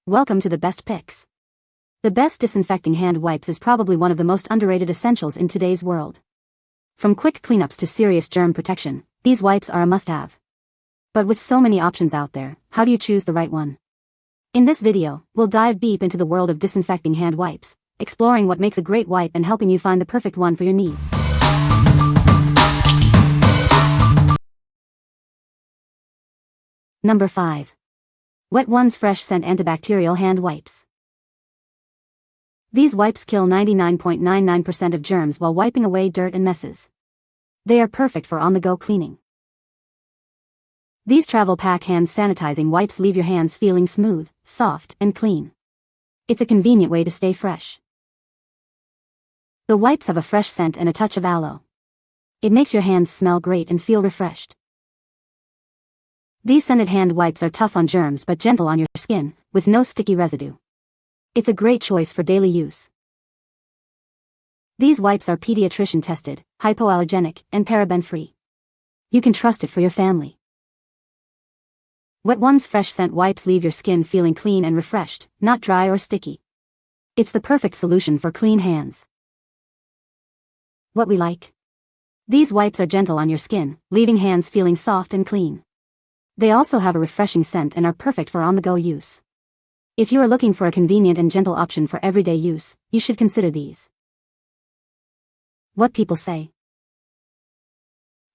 Welcome to the best picks. The best disinfecting hand wipes is probably one of the most underrated essentials in today's world. From quick cleanups to serious germ protection, these wipes are a must-have. But with so many options out there, how do you choose the right one? In this video, we'll dive deep into the world of disinfecting hand wipes, exploring what makes a great wipe and helping you find the perfect one for your needs. Number 5. Wet Ones Fresh Scent Antibacterial Hand Wipes. These wipes kill 99.99% of germs while wiping away dirt and messes. They are perfect for on-the-go cleaning. These travel pack hand sanitizing wipes leave your hands feeling smooth, soft, and clean. It's a convenient way to stay fresh. The wipes have a fresh scent and a touch of aloe. It makes your hands smell great and feel refreshed. These scented hand wipes are tough on germs but gentle on your skin, with no sticky residue. It's a great choice for daily use. These wipes are pediatrician tested, hypoallergenic, and paraben-free. You can trust it for your family. Wet Ones Fresh Scent Wipes leave your skin feeling clean and refreshed, not dry or sticky. It's the perfect solution for clean hands. What we like. These wipes are gentle on your skin, leaving hands feeling soft and clean. They also have a refreshing scent and are perfect for on-the-go use. If you are looking for a convenient and gentle option for everyday use, you should consider these. What people say.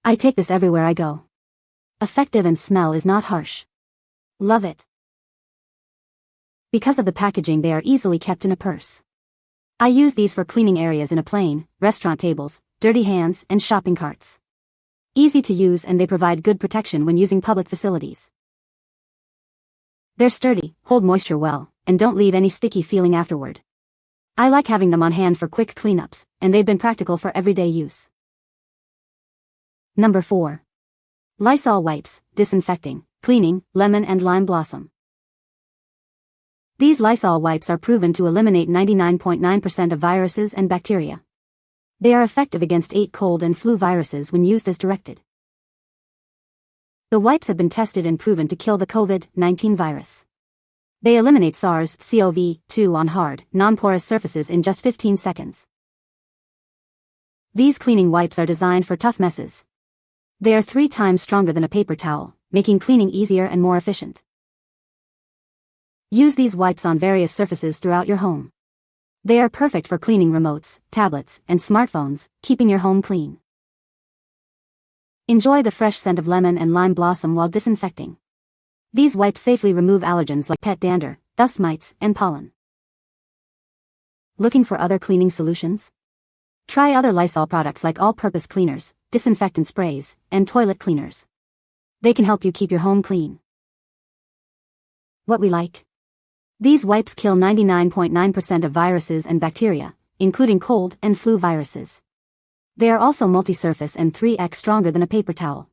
I take this everywhere I go. Effective and smell is not harsh. Love it. Because of the packaging, they are easily kept in a purse. I use these for cleaning areas in a plane, restaurant tables, dirty hands, and shopping carts. Easy to use and they provide good protection when using public facilities. They're sturdy, hold moisture well, and don't leave any sticky feeling afterward. I like having them on hand for quick cleanups, and they've been practical for everyday use. Number 4. Lysol Wipes, Disinfecting, Cleaning, Lemon and Lime Blossom. These Lysol wipes are proven to eliminate 99.9% of viruses and bacteria. They are effective against 8 cold and flu viruses when used as directed. The wipes have been tested and proven to kill the COVID-19 virus. They eliminate SARS-CoV-2 on hard, non-porous surfaces in just 15 seconds. These cleaning wipes are designed for tough messes. They are 3 times stronger than a paper towel, making cleaning easier and more efficient. Use these wipes on various surfaces throughout your home. They are perfect for cleaning remotes, tablets, and smartphones, keeping your home clean. Enjoy the fresh scent of lemon and lime blossom while disinfecting. These wipes safely remove allergens like pet dander, dust mites, and pollen. Looking for other cleaning solutions? Try other Lysol products like all-purpose cleaners, disinfectant sprays, and toilet cleaners. They can help you keep your home clean. What we like. These wipes kill 99.9% of viruses and bacteria, including cold and flu viruses. They are also multi-surface and 3x stronger than a paper towel.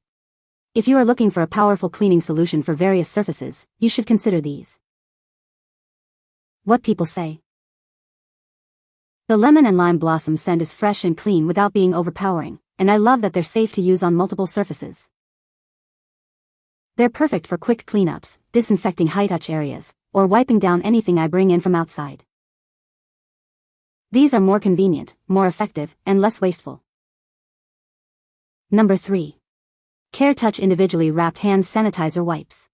If you are looking for a powerful cleaning solution for various surfaces, you should consider these. What people say. The lemon and lime blossom scent is fresh and clean without being overpowering, and I love that they're safe to use on multiple surfaces. They're perfect for quick cleanups, disinfecting high-touch areas, or wiping down anything I bring in from outside. These are more convenient, more effective, and less wasteful. Number 3. Care Touch Individually Wrapped Hand Sanitizer Wipes.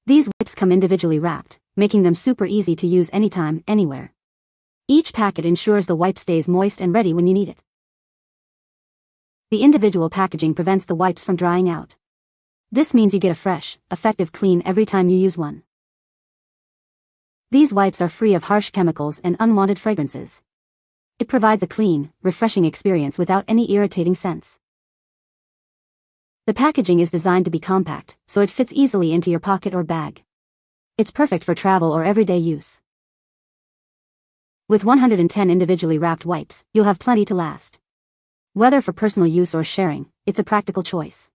These wipes come individually wrapped, making them super easy to use anytime, anywhere. Each packet ensures the wipe stays moist and ready when you need it. The individual packaging prevents the wipes from drying out. This means you get a fresh, effective clean every time you use one. These wipes are free of harsh chemicals and unwanted fragrances. It provides a clean, refreshing experience without any irritating scents. The packaging is designed to be compact, so it fits easily into your pocket or bag. It's perfect for travel or everyday use. With 110 individually wrapped wipes, you'll have plenty to last. Whether for personal use or sharing, it's a practical choice.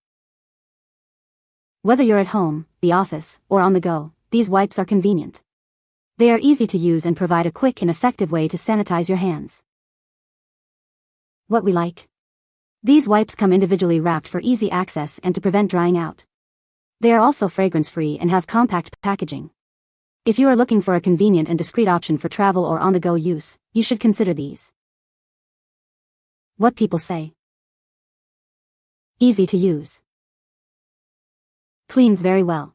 Whether you're at home, the office, or on the go, these wipes are convenient. They are easy to use and provide a quick and effective way to sanitize your hands. What we like. These wipes come individually wrapped for easy access and to prevent drying out. They are also fragrance-free and have compact packaging. If you are looking for a convenient and discreet option for travel or on-the-go use, you should consider these. What people say. Easy to use. Cleans very well.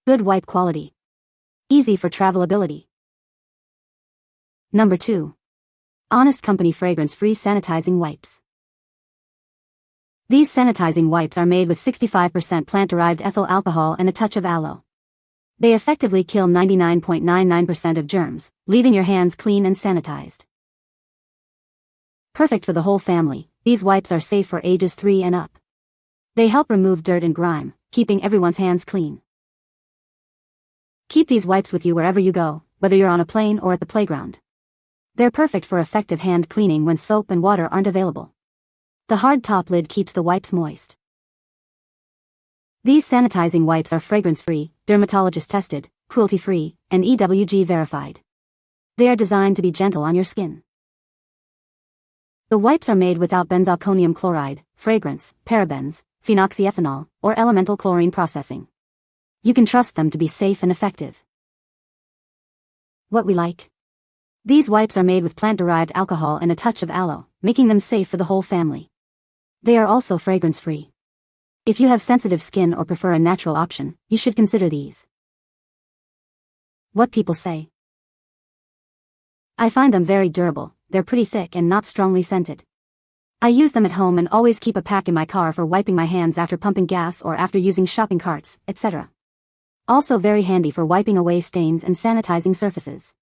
Good wipe quality. Easy for travelability. Number 2. Honest Company fragrance-free sanitizing wipes. These sanitizing wipes are made with 65% plant-derived ethyl alcohol and a touch of aloe. They effectively kill 99.99% of germs, leaving your hands clean and sanitized. Perfect for the whole family, these wipes are safe for ages 3 and up. They help remove dirt and grime, keeping everyone's hands clean. Keep these wipes with you wherever you go, whether you're on a plane or at the playground. They're perfect for effective hand cleaning when soap and water aren't available. The hard top lid keeps the wipes moist. These sanitizing wipes are fragrance-free, dermatologist-tested, cruelty-free, and EWG verified. They are designed to be gentle on your skin. The wipes are made without benzalkonium chloride, fragrance, parabens, phenoxyethanol, or elemental chlorine processing. You can trust them to be safe and effective. What we like. These wipes are made with plant-derived alcohol and a touch of aloe, making them safe for the whole family. They are also fragrance-free. If you have sensitive skin or prefer a natural option, you should consider these. What people say. I find them very durable, they're pretty thick and not strongly scented. I use them at home and always keep a pack in my car for wiping my hands after pumping gas or after using shopping carts, etc. Also very handy for wiping away stains and sanitizing surfaces.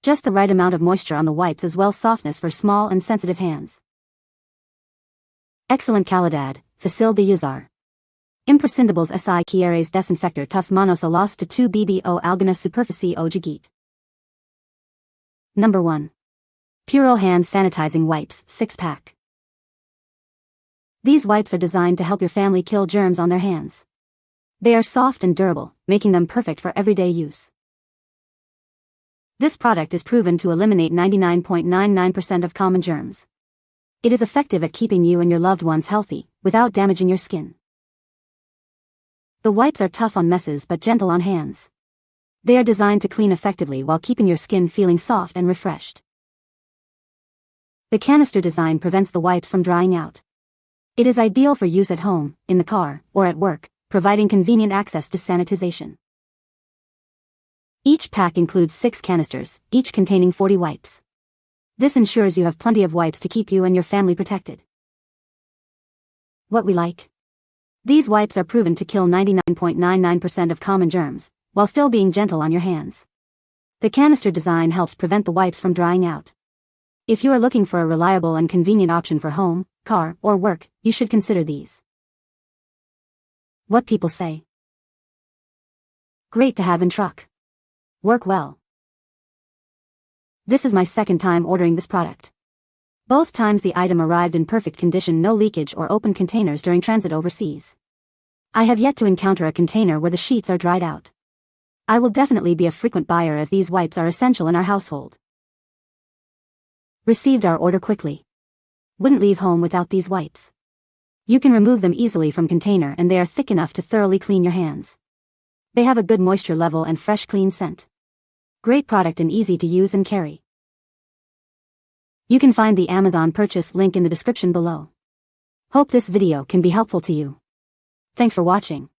Just the right amount of moisture on the wipes as well softness for small and sensitive hands. Excellent calidad, facile de usar. Imprescindibles si quieres desinfectar tus manos a las de tu bebé o alguna superficie o juguete. Number 1. Purell Hand Sanitizing Wipes, 6-pack. These wipes are designed to help your family kill germs on their hands. They are soft and durable, making them perfect for everyday use. This product is proven to eliminate 99.99% of common germs. It is effective at keeping you and your loved ones healthy, without damaging your skin. The wipes are tough on messes but gentle on hands. They are designed to clean effectively while keeping your skin feeling soft and refreshed. The canister design prevents the wipes from drying out. It is ideal for use at home, in the car, or at work, providing convenient access to sanitization. Each pack includes 6 canisters, each containing 40 wipes. This ensures you have plenty of wipes to keep you and your family protected. What we like. These wipes are proven to kill 99.99% of common germs, while still being gentle on your hands. The canister design helps prevent the wipes from drying out. If you are looking for a reliable and convenient option for home, car, or work, you should consider these. What people say. Great to have in truck. Work well. This is my second time ordering this product. Both times the item arrived in perfect condition, no leakage or open containers during transit overseas. I have yet to encounter a container where the sheets are dried out. I will definitely be a frequent buyer as these wipes are essential in our household. Received our order quickly. Wouldn't leave home without these wipes. You can remove them easily from container and they are thick enough to thoroughly clean your hands. They have a good moisture level and fresh clean scent. Great product and easy to use and carry. You can find the Amazon purchase link in the description below. Hope this video can be helpful to you. Thanks for watching.